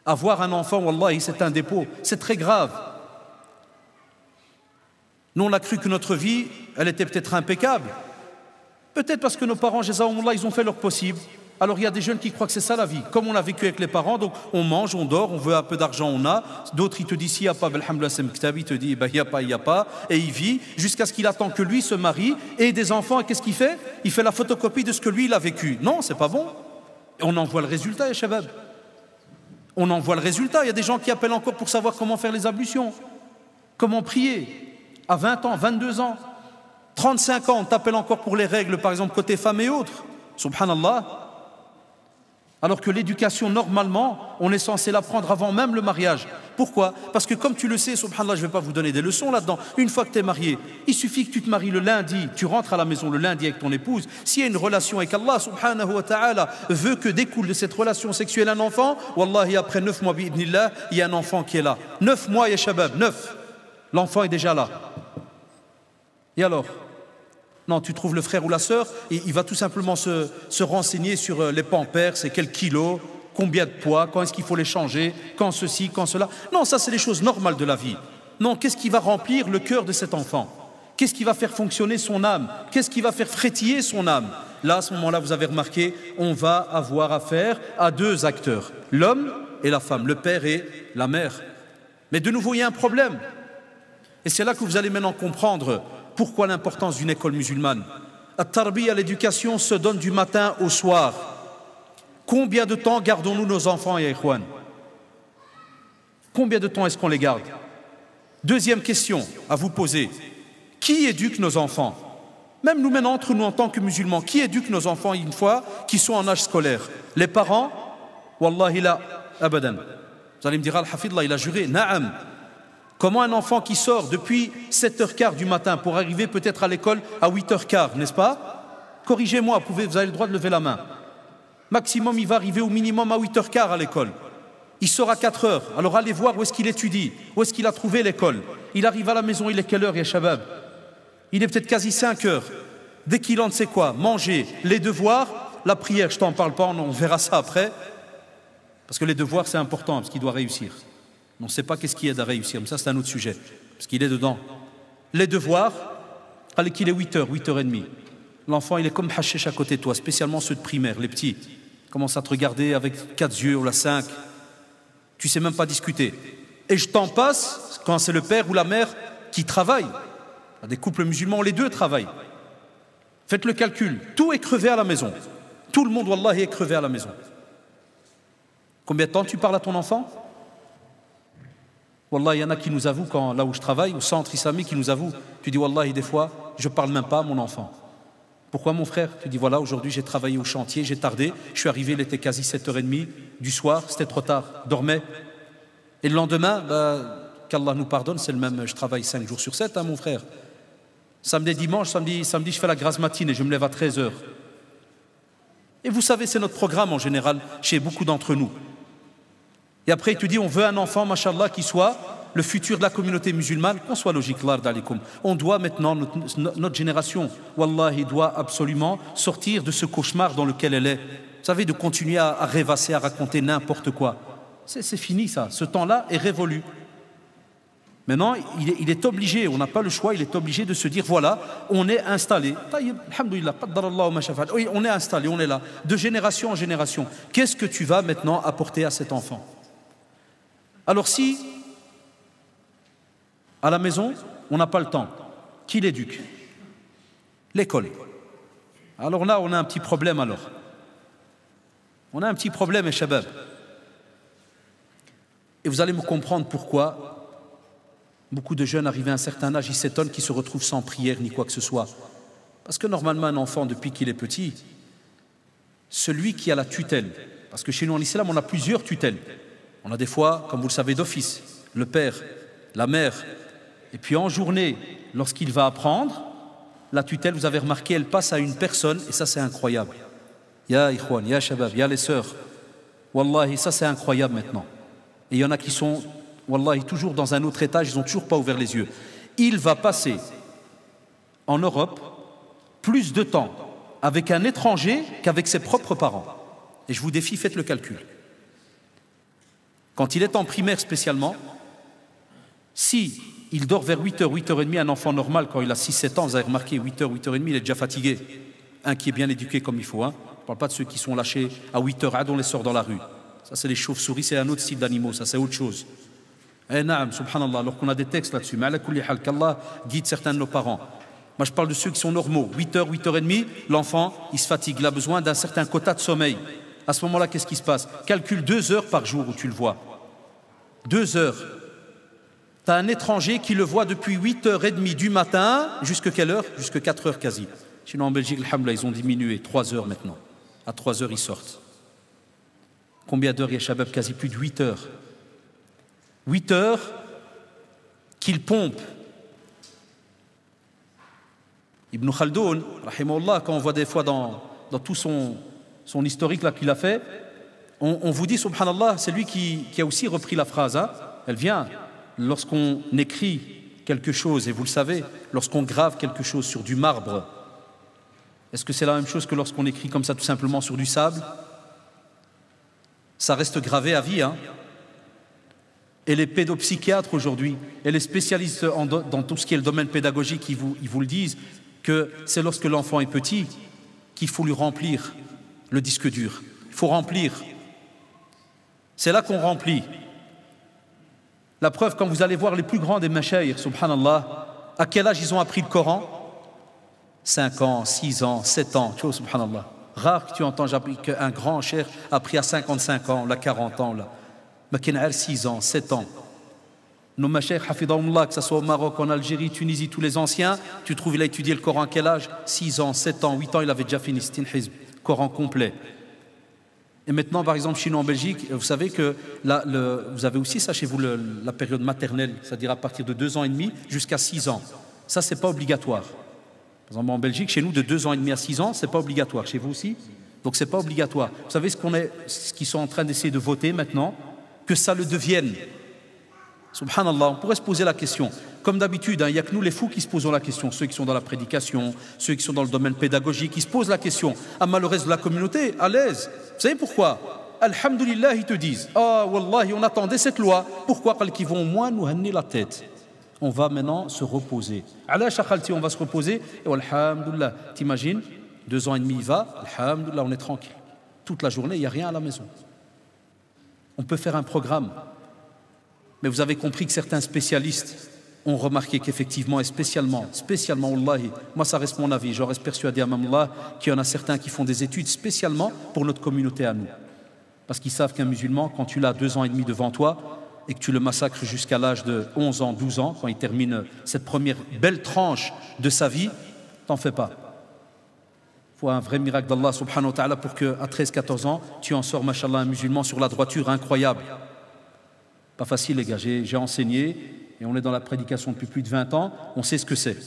Avoir un enfant, wallahi, c'est un dépôt, c'est très grave. Nous, on a cru que notre vie, elle était peut-être impeccable. Peut-être parce que nos parents, jazakumullah, ils ont fait leur possible. Alors il y a des jeunes qui croient que c'est ça la vie. Comme on a vécu avec les parents, donc on mange, on dort, on veut un peu d'argent, on a. D'autres, ils te disent s'il n'y a pas, alhamdoulilah, c'est mktab, il te dit il n'y a pas, il n'y a pas. Et il vit jusqu'à ce qu'il attend que lui se marie et ait des enfants. Et qu'est-ce qu'il fait? Il fait la photocopie de ce que lui, il a vécu. Non, c'est pas bon. Et on en voit le résultat, ya shabab. On en voit le résultat. Il y a des gens qui appellent encore pour savoir comment faire les ablutions, comment prier. À 20 ans, 22 ans, 35 ans, on t'appelle encore pour les règles, par exemple, côté femmes et autres. Subhanallah. Alors que l'éducation, normalement, on est censé l'apprendre avant même le mariage. Pourquoi? Parce que comme tu le sais, subhanallah, je ne vais pas vous donner des leçons là-dedans. Une fois que tu es marié, il suffit que tu te maries le lundi, tu rentres à la maison le lundi avec ton épouse. S'il y a une relation avec Allah, subhanahu wa ta'ala, veut que découle de cette relation sexuelle un enfant, wallahi, après 9 mois, bi'idnillah, il y a un enfant qui est là. 9 mois, ya shabab, 9. L'enfant est déjà là. Et alors? Non, tu trouves le frère ou la sœur, il va tout simplement se renseigner sur les pampers, c'est quel kilo, combien de poids, quand est-ce qu'il faut les changer, quand ceci, quand cela. Non, ça c'est les choses normales de la vie. Non, qu'est-ce qui va remplir le cœur de cet enfant? Qu'est-ce qui va faire fonctionner son âme? Qu'est-ce qui va faire frétiller son âme? Là, à ce moment-là, vous avez remarqué, on va avoir affaire à deux acteurs, l'homme et la femme, le père et la mère. Mais de nouveau, il y a un problème. Et c'est là que vous allez maintenant comprendre pourquoi l'importance d'une école musulmane. At-tarbiya, l'éducation, se donne du matin au soir. Combien de temps gardons-nous nos enfants, ya ikhwan? Combien de temps est-ce qu'on les garde? Deuxième question à vous poser. Qui éduque nos enfants? Même nous maintenant, entre nous en tant que musulmans, qui éduque nos enfants une fois qu'ils sont en âge scolaire? Les parents? Wallahi la, abadan. Vous allez me dire, al-Hafid, là, il a juré. Na'am. Comment un enfant qui sort depuis 7h15 du matin pour arriver peut-être à l'école à 8h15, n'est-ce pas? Corrigez-moi, vous avez le droit de lever la main. Maximum, il va arriver au minimum à 8h15 à l'école. Il sort à 4h. Alors allez voir où est-ce qu'il étudie, où est-ce qu'il a trouvé l'école. Il arrive à la maison, il est quelle heure, ya shabab? Il est peut-être quasi 5h. Dès qu'il entre, c'est quoi? Manger, les devoirs, la prière, je t'en parle pas, on verra ça après. Parce que les devoirs, c'est important, parce qu'il doit réussir. On ne sait pas qu'est-ce qui aide à réussir, mais ça c'est un autre sujet, parce qu'il est dedans. Les devoirs, allez qu'il est 8h, 8h30. L'enfant il est comme hachiche à côté de toi, spécialement ceux de primaire, les petits. Ils commencent à te regarder avec 4 yeux ou la 5. Tu ne sais même pas discuter. Et je t'en passe quand c'est le père ou la mère qui travaille. Il y a des couples musulmans, les deux travaillent. Faites le calcul, tout est crevé à la maison. Tout le monde, wallahi, est crevé à la maison. Combien de temps tu parles à ton enfant? Wallah, il y en a qui nous avouent, là où je travaille, au centre islamique, qui nous avouent. Tu dis, Wallah, des fois, je ne parle même pas à mon enfant. Pourquoi, mon frère? Tu dis, voilà, aujourd'hui, j'ai travaillé au chantier, j'ai tardé. Je suis arrivé, il était quasi 7h30 du soir, c'était trop tard, dormais. Et le lendemain, qu'Allah nous pardonne, c'est le même, je travaille 5 jours sur 7, hein, mon frère. Samedi, dimanche, samedi, je fais la grasse matinée, je me lève à 13h. Et vous savez, c'est notre programme en général, chez beaucoup d'entre nous. Et après, il te dit, on veut un enfant, mashallah, qui soit le futur de la communauté musulmane, qu'on soit logique, l'ard d'alikum. On doit maintenant, notre génération, wallahi, doit absolument sortir de ce cauchemar dans lequel elle est. Vous savez, de continuer à rêvasser, à raconter n'importe quoi. C'est fini ça, ce temps-là est révolu. Maintenant, il est obligé, on n'a pas le choix, il est obligé de se dire, voilà, on est installé. Alhamdoulilah, on est installé, on est là, de génération en génération. Qu'est-ce que tu vas maintenant apporter à cet enfant? Alors si, à la maison, on n'a pas le temps, qui l'éduque? L'école. Alors là, on a un petit problème alors. On a un petit problème, mes shabab. Et vous allez me comprendre pourquoi beaucoup de jeunes arrivés à un certain âge, ils s'étonnent qu'ils se retrouvent sans prière ni quoi que ce soit. Parce que normalement, un enfant, depuis qu'il est petit, celui qui a la tutelle, parce que chez nous en islam, on a plusieurs tutelles. On a des fois, comme vous le savez, d'office, le père, la mère. Et puis en journée, lorsqu'il va apprendre, la tutelle, vous avez remarqué, elle passe à une personne, et ça c'est incroyable. Ya ikhwan, ya shabab, ya les sœurs. Wallahi, ça c'est incroyable maintenant. Et il y en a qui sont, wallahi, toujours dans un autre étage, ils n'ont toujours pas ouvert les yeux. Il va passer en Europe plus de temps avec un étranger qu'avec ses propres parents. Et je vous défie, faites le calcul. Quand il est en primaire spécialement, si il dort vers 8h, 8h30, un enfant normal, quand il a 6-7 ans, vous avez remarqué, 8h, 8h30, il est déjà fatigué. Un qui est bien éduqué comme il faut. Hein. Je ne parle pas de ceux qui sont lâchés à 8h, on les sort dans la rue. Ça, c'est les chauves-souris, c'est un autre style d'animaux, ça, c'est autre chose. Eh, naam, subhanallah, alors qu'on a des textes là-dessus. Mais ala kulli hal, qu'Allah guide certains de nos parents. Moi, je parle de ceux qui sont normaux. 8h, 8h30, l'enfant, il se fatigue. Il a besoin d'un certain quota de sommeil. À ce moment-là, qu'est-ce qui se passe? Calcule 2 heures par jour où tu le vois. 2 heures. Tu as un étranger qui le voit depuis 8h30 du matin, jusqu'à quelle heure? Jusqu'à 4h quasi. Sinon, en Belgique, alhamdoulilah, ils ont diminué. 3 heures maintenant. À 3 heures, ils sortent. Combien d'heures il y a, Shabab? Quasi plus de 8 heures. 8 heures qu'il pompe. Ibn Khaldoun, rahimahullah, quand on voit des fois dans tout son historique là qu'il a fait, on vous dit, subhanallah, c'est lui qui a aussi repris la phrase. Hein. Elle vient lorsqu'on écrit quelque chose, et vous le savez, lorsqu'on grave quelque chose sur du marbre. Est-ce que c'est la même chose que lorsqu'on écrit comme ça tout simplement sur du sable? Ça reste gravé à vie. Hein. Et les pédopsychiatres aujourd'hui, et les spécialistes dans tout ce qui est le domaine pédagogique, ils vous le disent, que c'est lorsque l'enfant est petit qu'il faut lui remplir le disque dur. Il faut remplir. C'est là qu'on remplit. La preuve, quand vous allez voir les plus grands des mashayikh, subhanallah, à quel âge ils ont appris le Coran? 5 ans, 6 ans, 7 ans, tu vois, subhanallah. Rare que tu entends qu'un grand cheikh a appris à 55 ans, là, 40 ans, là. Mais qu'il a 6 ans, 7 ans. Nos mashayikh, hafidahumullah, que ce soit au Maroc, en Algérie, Tunisie, tous les anciens, tu trouves, il a étudié le Coran à quel âge? 6 ans, 7 ans, 8 ans, il avait déjà fini Stin Hizb, Coran complet. Et maintenant, par exemple, chez nous en Belgique, vous savez que vous avez aussi ça chez vous, la période maternelle, c'est-à-dire à partir de 2 ans et demi jusqu'à 6 ans. Ça, c'est pas obligatoire. Par exemple, en Belgique, chez nous, de 2 ans et demi à 6 ans, c'est pas obligatoire. Chez vous aussi? Donc, c'est pas obligatoire. Vous savez ce qu'ils sont en train d'essayer de voter maintenant? Que ça le devienne. Subhanallah, on pourrait se poser la question. Comme d'habitude, il n'y a que nous les fous qui se posons la question. Ceux qui sont dans la prédication, ceux qui sont dans le domaine pédagogique, qui se posent la question. Amma le reste de la communauté, à l'aise. Vous savez pourquoi? Alhamdulillah, ils te disent, ah, wallahi, on attendait cette loi. Pourquoi? Parce qu'ils vont au moins nous hanner la tête. On va maintenant se reposer. Allah shakhalti, on va se reposer. Et alhamdulillah, t'imagines, 2 ans et demi, il va, alhamdulillah, on est tranquille. Toute la journée, il n'y a rien à la maison. On peut faire un programme. Mais vous avez compris que certains spécialistes ont remarqué qu'effectivement, et spécialement, wallahi, moi ça reste mon avis, j'en reste persuadé à Mamullah qu'il y en a certains qui font des études spécialement pour notre communauté à nous. Parce qu'ils savent qu'un musulman, quand tu l'as 2 ans et demi devant toi, et que tu le massacres jusqu'à l'âge de 11 ans, 12 ans, quand il termine cette première belle tranche de sa vie, t'en fais pas. Il faut un vrai miracle d'Allah subhanahu wa ta'ala pour qu'à 13-14 ans, tu en sors, mashallah, un musulman sur la droiture incroyable. Pas facile les gars, j'ai enseigné et on est dans la prédication depuis plus de 20 ans, on sait ce que c'est.